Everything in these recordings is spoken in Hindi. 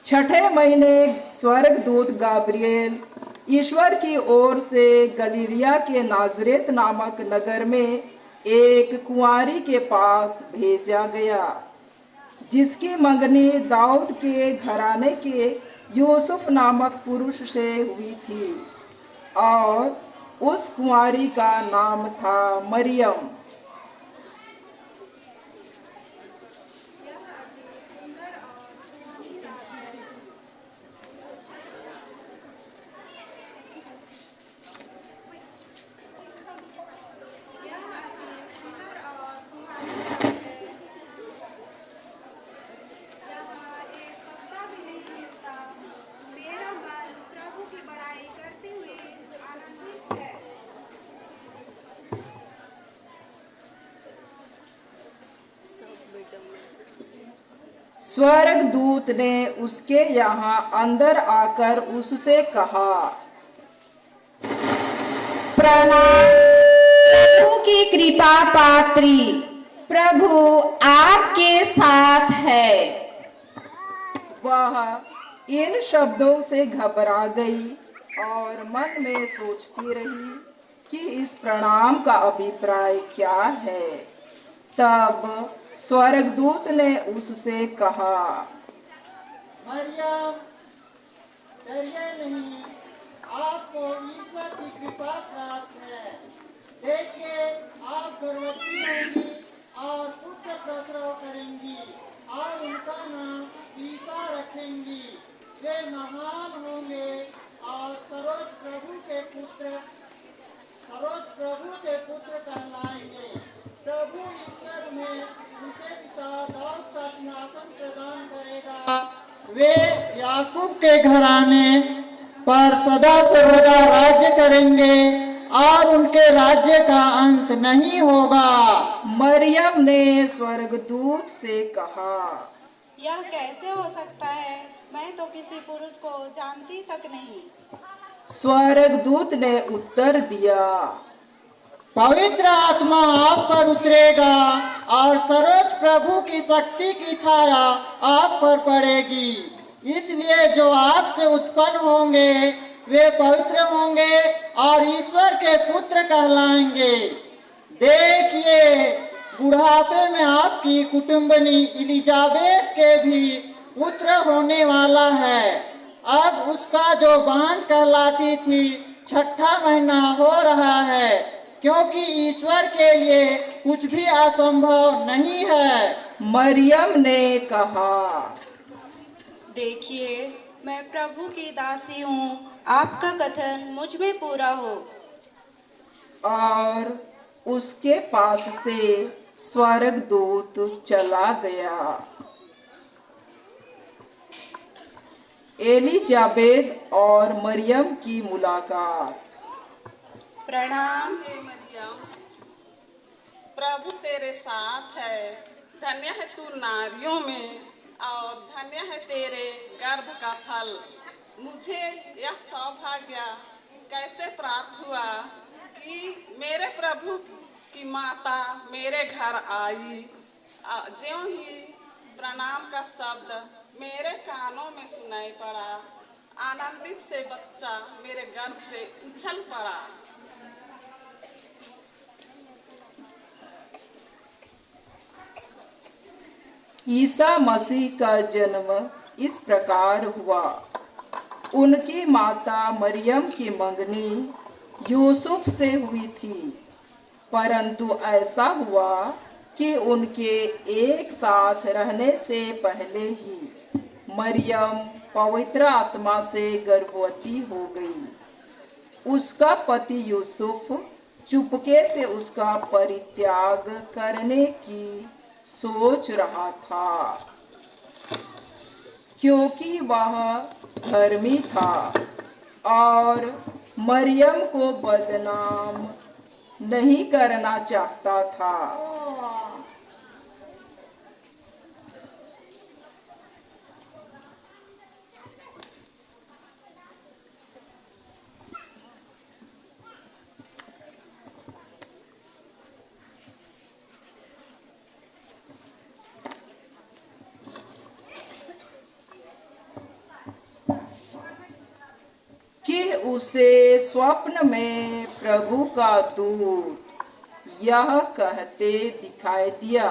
छठे महीने स्वर्गदूत गाब्रिएल ईश्वर की ओर से गलीलिया के नाजरेत नामक नगर में एक कुंवारी के पास भेजा गया, जिसकी मंगनी दाऊद के घराने के यूसुफ नामक पुरुष से हुई थी, और उस कुंवारी का नाम था मरियम। स्वर्गदूत ने उसके यहाँ अंदर आकर उससे कहा, प्रणाम प्रभु की कृपा पात्री, प्रभु आपके साथ है। वह इन शब्दों से घबरा गई और मन में सोचती रही कि इस प्रणाम का अभिप्राय क्या है। तब स्वर्गदूत ने उससे कहा, मरियम, डरिए नहीं, आपको ईश्वर की कृपा प्राप्त है। देखिए, आप गर्भवती होंगी और पुत्र प्रसव करेंगी और उनका नाम ईसा रखेंगी। वे महान होंगे और सरोज प्रभु के पुत्र कहलाएंगे। प्रभु ईश्वर में उनके पिता दाऊद का सिंहासन प्रदान करेगा। वे याकूब के घराने पर सदा सर्वदा राज्य करेंगे और उनके राज्य का अंत नहीं होगा। मरियम ने स्वर्गदूत से कहा, यह कैसे हो सकता है? मैं तो किसी पुरुष को जानती तक नहीं। स्वर्गदूत ने उत्तर दिया, पवित्र आत्मा आप पर उतरेगा और सर्वोच्च प्रभु की शक्ति की छाया आप पर पड़ेगी। इसलिए जो आपसे उत्पन्न होंगे वे पवित्र होंगे और ईश्वर के पुत्र कहलाएंगे। देखिए, बुढ़ापे में आपकी कुटुंबनी इलिजाबेत के भी पुत्र होने वाला है। अब उसका जो बांझ कहलाती थी, छठा महीना हो रहा है, क्योंकि ईश्वर के लिए कुछ भी असंभव नहीं है। मरियम ने कहा, देखिए, मैं प्रभु की दासी हूँ, आपका कथन मुझ में पूरा हो। और उसके पास से स्वर्गदूत चला गया। एलिजाबेत और मरियम की मुलाकात। प्रणाम। हे मरियम, प्रभु तेरे साथ है। धन्य है तू नारियों में और धन्य है तेरे गर्भ का फल। मुझे यह सौभाग्य कैसे प्राप्त हुआ कि मेरे प्रभु की माता मेरे घर आई। ज्यों ही प्रणाम का शब्द मेरे कानों में सुनाई पड़ा, आनंदित से बच्चा मेरे गर्भ से उछल पड़ा। ईसा मसीह का जन्म इस प्रकार हुआ। उनकी माता मरियम की मंगनी यूसुफ से हुई थी, परंतु ऐसा हुआ कि उनके एक साथ रहने से पहले ही मरियम पवित्र आत्मा से गर्भवती हो गई। उसका पति यूसुफ चुपके से उसका परित्याग करने की सोच रहा था, क्योंकि वह धर्मी था और मरियम को बदनाम नहीं करना चाहता था। उसे स्वप्न में प्रभु का दूत यह कहते दिखाई दिया,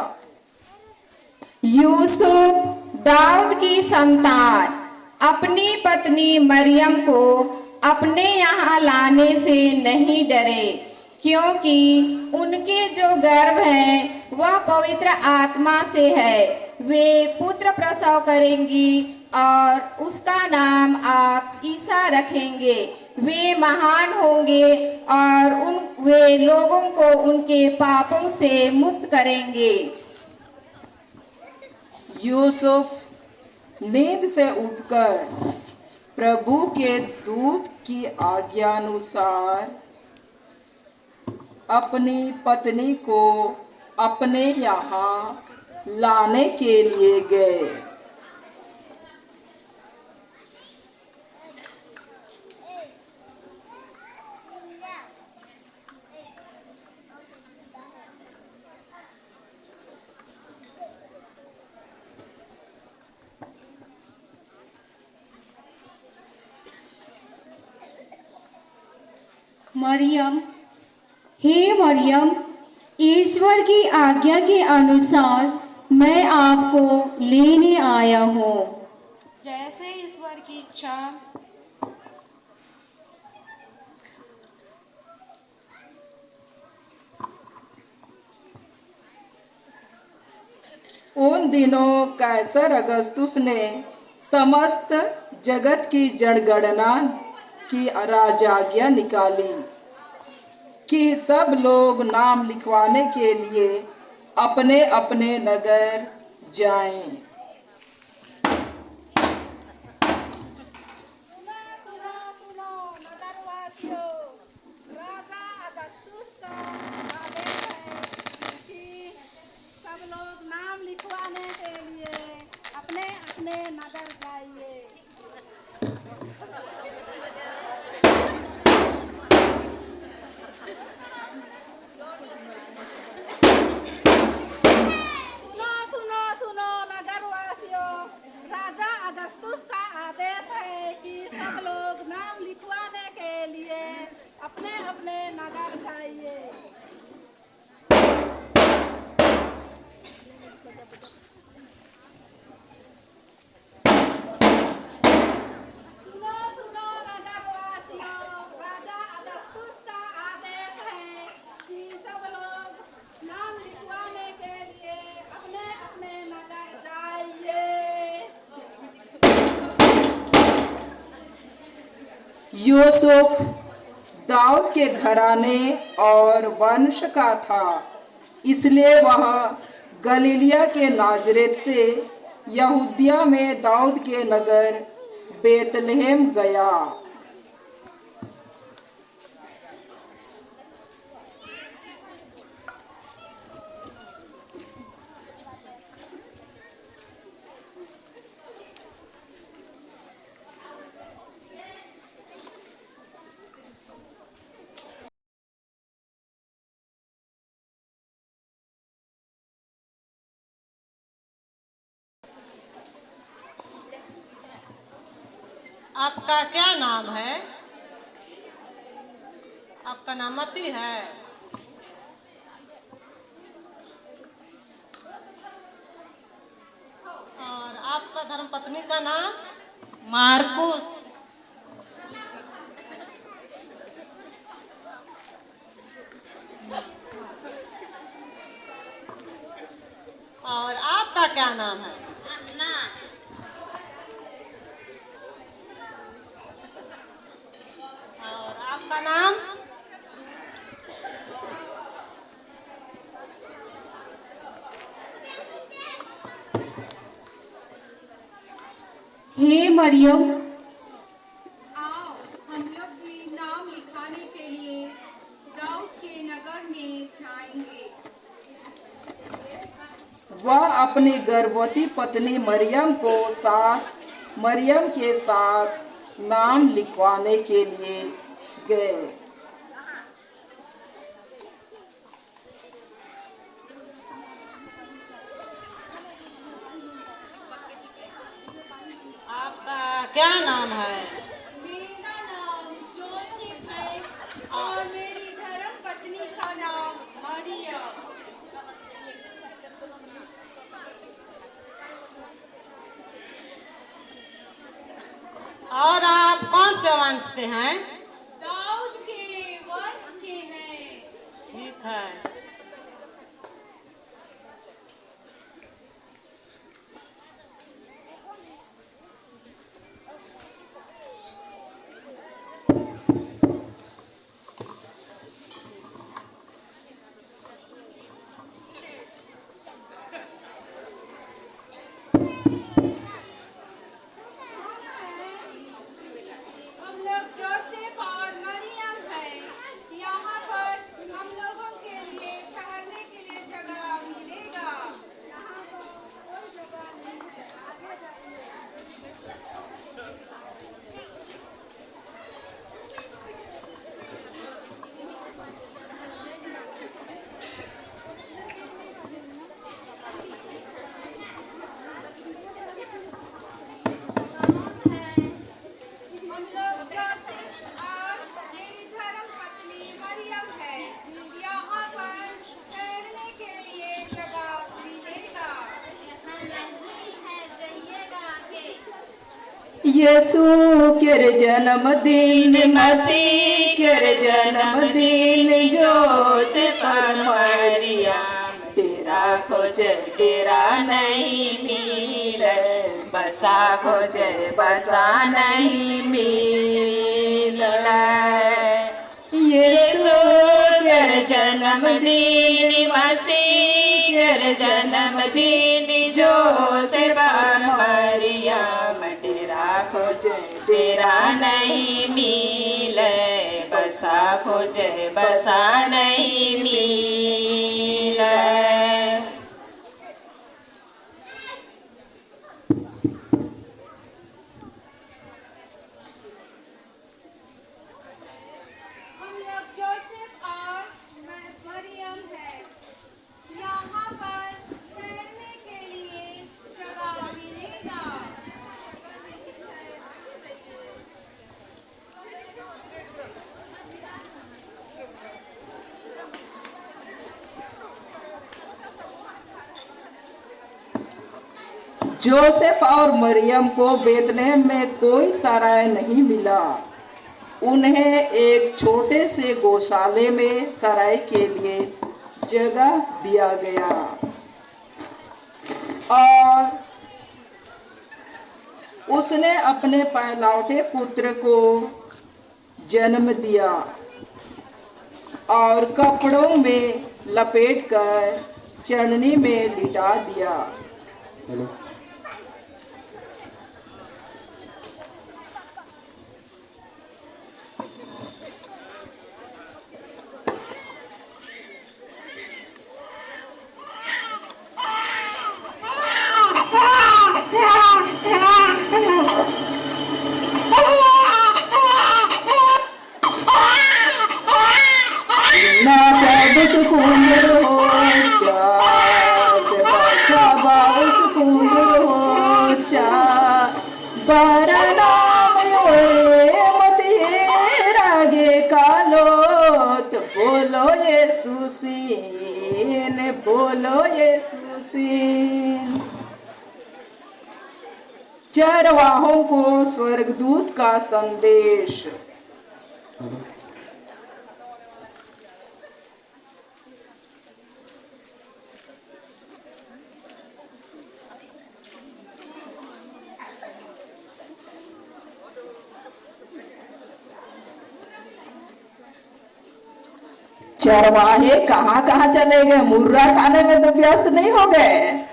यूसुफ दाऊद की संतान अपनी पत्नी मरियम को अपने यहाँ लाने से नहीं डरे, क्योंकि उनके जो गर्भ है वह पवित्र आत्मा से है। वे पुत्र प्रसव करेंगी और उसका नाम आप ईसा रखेंगे। वे महान होंगे और वे लोगों को उनके पापों से मुक्त करेंगे। यूसुफ नींद से उठकर प्रभु के दूत की आज्ञानुसार अपनी पत्नी को अपने यहाँ लाने के लिए गए। मरियम, हे मरियम, ईश्वर की आज्ञा के अनुसार मैं आपको लेने आया हूँ। जैसे ईश्वर की इच्छा। उन दिनों कैसर अगस्तुस ने समस्त जगत की जनगणना की राजाज्ञा निकाली कि सब लोग नाम लिखवाने के लिए अपने अपने नगर जाएं। सुनो नगरवासियों, राजा अगस्तुस का आदेश है कि सब लोग नाम लिखवाने के लिए अपने अपने नगर जाइए। सुनो नगरवासियों, राजा अगस्तुस का आदेश है कि सब लोग नाम लिखवाने के लिए अपने अपने नगर जाइए। सुनो नगरवासियों, राजा अगस्तुस का आदेश है कि सब लोग नाम लिखवाने के लिए अपने अपने नगर जाइए। यूसुफ दाऊद के घराने और वंश का था, इसलिए वह गलीलिया के नाजरेत से यहूदिया में दाऊद के नगर बेतलहम गया। आपका क्या नाम है? आपका नाम मती है। और आपका धर्मपत्नी का नाम? मार्कुस। और आपका क्या नाम है? अन्ना। और आपका नाम? हे मरियम, आओ हम लोग भी नाम लिखाने के लिए दाऊद के नगर में जाएंगे। वह अपनी गर्भवती पत्नी मरियम के साथ नाम लिखवाने के लिए गए। आपका क्या नाम है? मेरा नाम जोसेफ से वंश के हैं? दाऊद के वंश के हैं। ठीक है। हम लोग जोसेफ और मरियम हैं। यहाँ पर हम लोगों के लिए ठहरने के लिए जगह मिलेगा। हम लोग जोसेफ और मेरी धर्म पत्नी मरियम है। यहाँ पर ठहरने के लिए जगह मिलेगा। यीशु के जन्मदिन मसीह के जन्मदिन जोसेफ और मरियम तेरा खोज तेरा नहीं मिले, बसा खोज बसा नहीं मिला। यीशु कर जन्मदिन मसीह कर जन्मदिन जोसेफ और मरियम तेरा खोज तेरा नहीं मिले, बसा खोज बसा नहीं मिले। हम लोग जोसेफ और मरियम है। यहाँ पर ठहरने के लिए जगह मिलेगा। जोसेफ और मरियम को बेतलेहम में कोई सराय नहीं मिला। उन्हें एक छोटे से गौशाले में सराय के लिए जगह दिया गया और उसने अपने पहलौठे पुत्र को जन्म दिया और कपड़ों में लपेटकर चढ़नी में लिटा दिया। ना पैदस कुंदर हो चा से पाछा बाउस कुंदर हो चा बरनाम योए मते रागे कालो तो बोलो यीशु सीन बोलो यीशु सीन। चरवाहों को स्वर्गदूत का संदेश। चरवाहे कहाँ कहाँ चले गए, मुर्रा खाने में तो व्यस्त नहीं हो गए।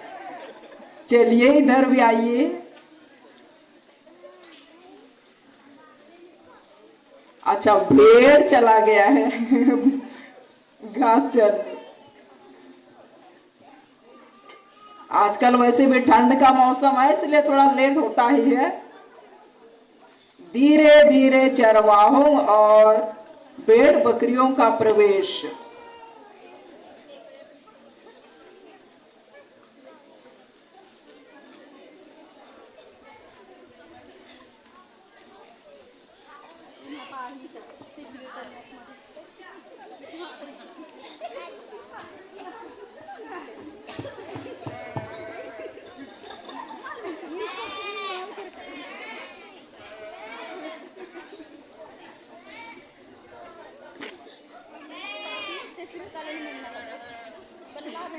चलिए इधर भी आइए। अच्छा भेड़ चला गया है घास चरने। आजकल वैसे भी ठंड का मौसम है इसलिए थोड़ा लेट होता ही है। धीरे धीरे चरवाहों और भेड़ बकरियों का प्रवेश।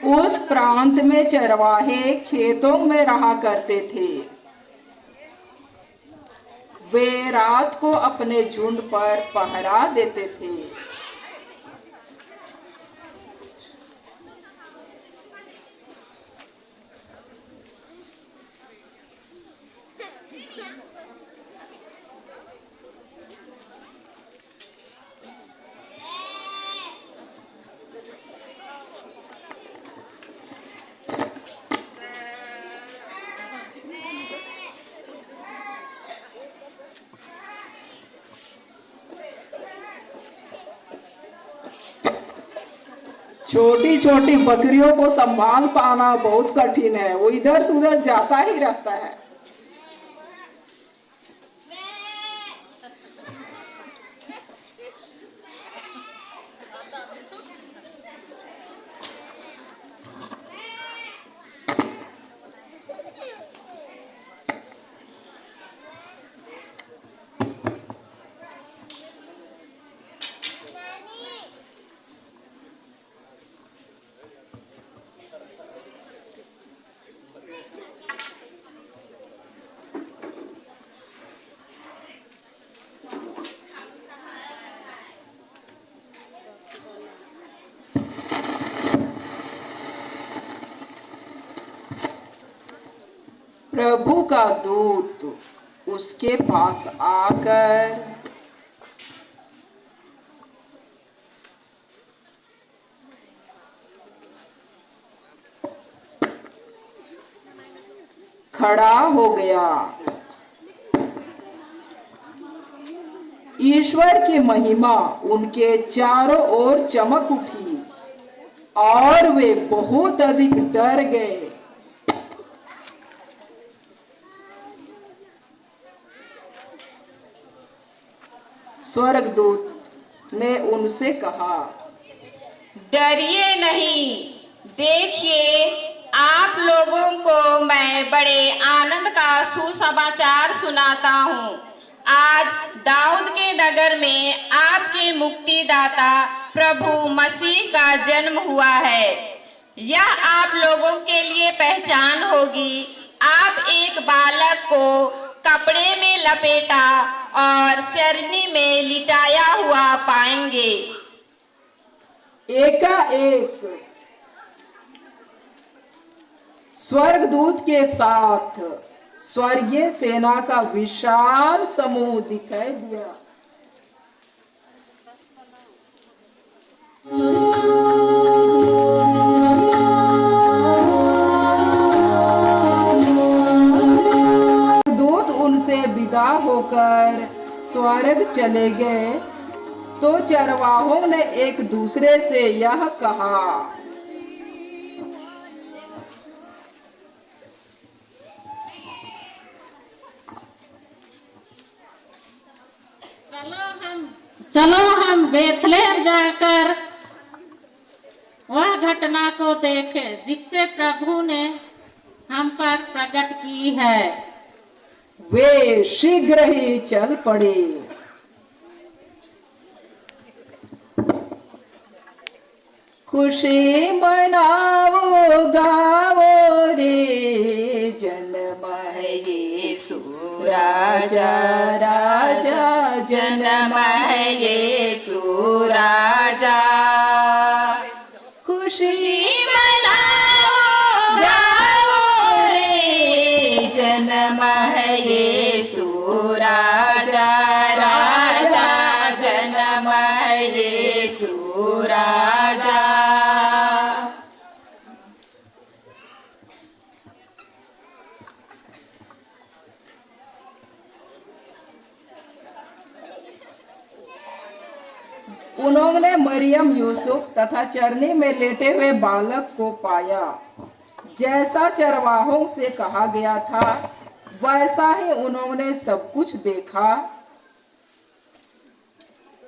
उस प्रांत में चरवाहे खेतों में रहा करते थे। वे रात को अपने झुंड पर पहरा देते थे। छोटी छोटी बकरियों को संभाल पाना बहुत कठिन है, वो इधर से उधर जाता ही रहता है। प्रभु का दूत उसके पास आकर खड़ा हो गया। ईश्वर की महिमा उनके चारों ओर चमक उठी और वे बहुत अधिक डर गए। स्वर्गदूत ने उनसे कहा, डरिए नहीं, देखिए आप लोगों को मैं बड़े आनंद का सुसमाचार सुनाता हूँ। आज दाऊद के नगर में आपके मुक्तिदाता प्रभु मसीह का जन्म हुआ है। यह आप लोगों के लिए पहचान होगी। आप एक बालक को कपड़े में लपेटा और चरनी में लिटाया हुआ पाएंगे। एकाएक स्वर्गदूत के साथ स्वर्गीय सेना का विशाल समूह दिखाई दिया। दूत उनसे विदा होकर स्वर्ग चले गए तो चरवाहों ने एक दूसरे से यह कहा, चलो हम बेथलेहम जाकर वह घटना को देखें जिससे प्रभु ने हम पर प्रकट की है। वे शीघ्र ही चल पड़े। खुशी मनाओ गाओ रे, जन्म है यीशु राजा राजा, जन्म है यीशु राजा। खुशी मनाओ गाओ रे, जन्म है यीशु राजा राजा, जन्म है यीशु राजा। उन्होंने मरियम, यूसुफ तथा चरनी में लेटे हुए बालक को पाया। जैसा चरवाहों से कहा गया था वैसा ही उन्होंने सब कुछ देखा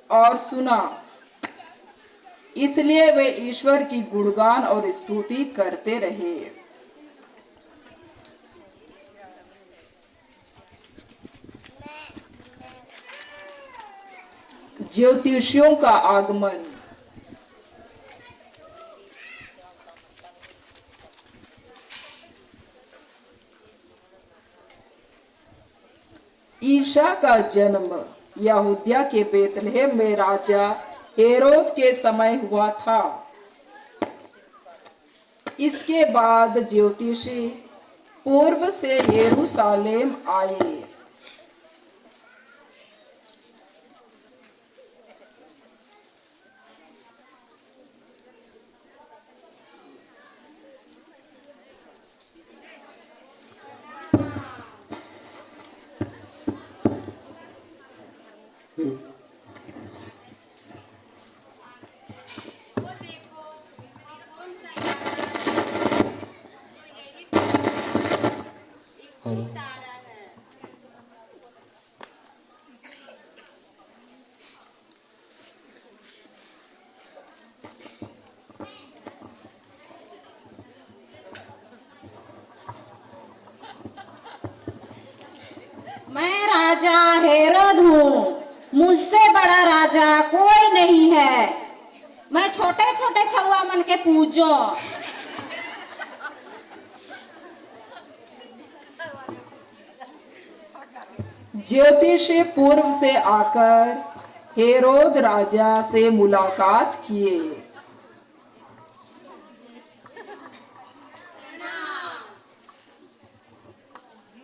और सुना, इसलिए वे ईश्वर की गुणगान और स्तुति करते रहे। ज्योतिषियों का आगमन। ईशा का जन्म यहूदिया के बेतलहम में राजा हेरोद के समय हुआ था। इसके बाद ज्योतिषी पूर्व से यरूशलेम आए। मैं राजा हेरोद हूँ, मुझसे बड़ा राजा कोई नहीं है। मैं छोटे छोटे छुआ मन के पूजो। ज्योतिषी पूर्व से आकर हेरोद राजा से मुलाकात किए।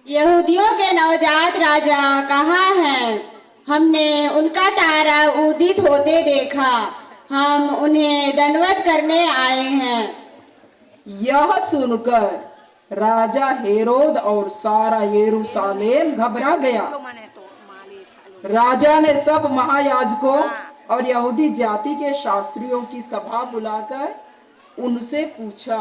यहूदियों के नवजात राजा कहाँ हैं? हमने उनका तारा उदित होते देखा। हम उन्हें दंडवत करने आए हैं। यह सुनकर राजा हेरोद और सारा यरूशलेम घबरा गया। राजा ने सब महायाजकों और यहूदी जाति के शास्त्रियों की सभा बुलाकर उनसे पूछा,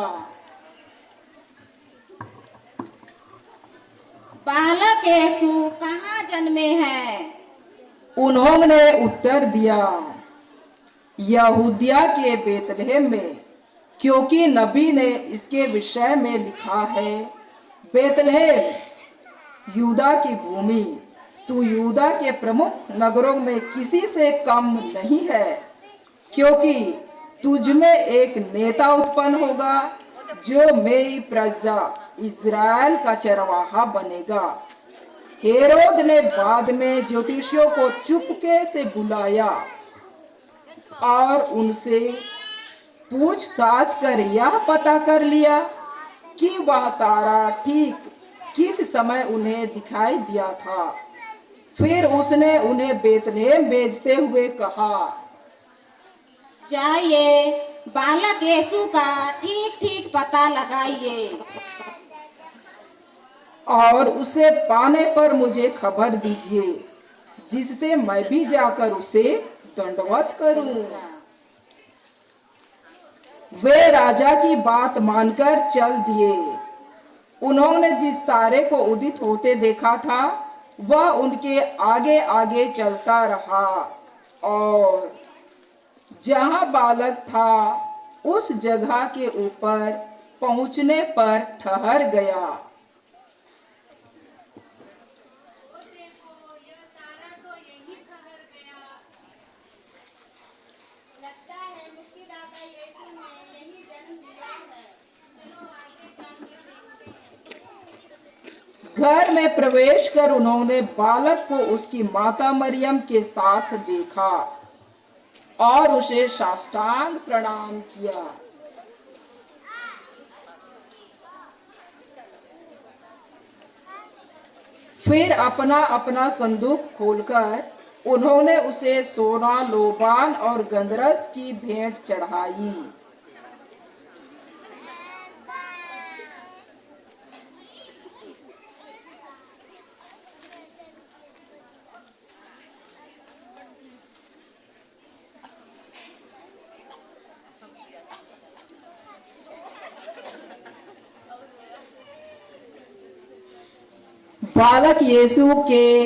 बालक यीशु कहाँ जन्मे हैं? उन्होंने उत्तर दिया, यहूदिया के बेतलहम में, क्योंकि नबी ने इसके विषय में लिखा है, बेतलहम यूदा की भूमि, तू यूदा के प्रमुख नगरों में किसी से कम नहीं है, क्योंकि तुझ में एक नेता उत्पन्न होगा जो मेरी प्रजा इज़राइल का चरवाहा बनेगा। हेरोद ने बाद में ज्योतिषियों को चुपके से बुलाया और उनसे पूछताछ कर यह पता कर लिया कि वह तारा ठीक किस समय उन्हें दिखाई दिया था। फिर उसने उन्हें बेतलहम भेजते हुए कहा, जाइए बालक यीशु का ठीक ठीक पता लगाइए और उसे पाने पर मुझे खबर दीजिए, जिससे मैं भी जाकर उसे दंडवत करूं। वे राजा की बात मानकर चल दिए। उन्होंने जिस तारे को उदित होते देखा था वह उनके आगे आगे चलता रहा और जहां बालक था उस जगह के ऊपर पहुंचने पर ठहर गया। घर में प्रवेश कर उन्होंने बालक को उसकी माता मरियम के साथ देखा और उसे साष्टांग प्रणाम किया। फिर अपना अपना संदूक खोलकर उन्होंने उसे सोना, लोबान और गंधरस की भेंट चढ़ाई। बालक यीशु के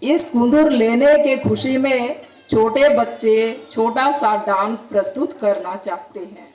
इस कुंदूर लेने के खुशी में छोटे बच्चे छोटा सा डांस प्रस्तुत करना चाहते हैं।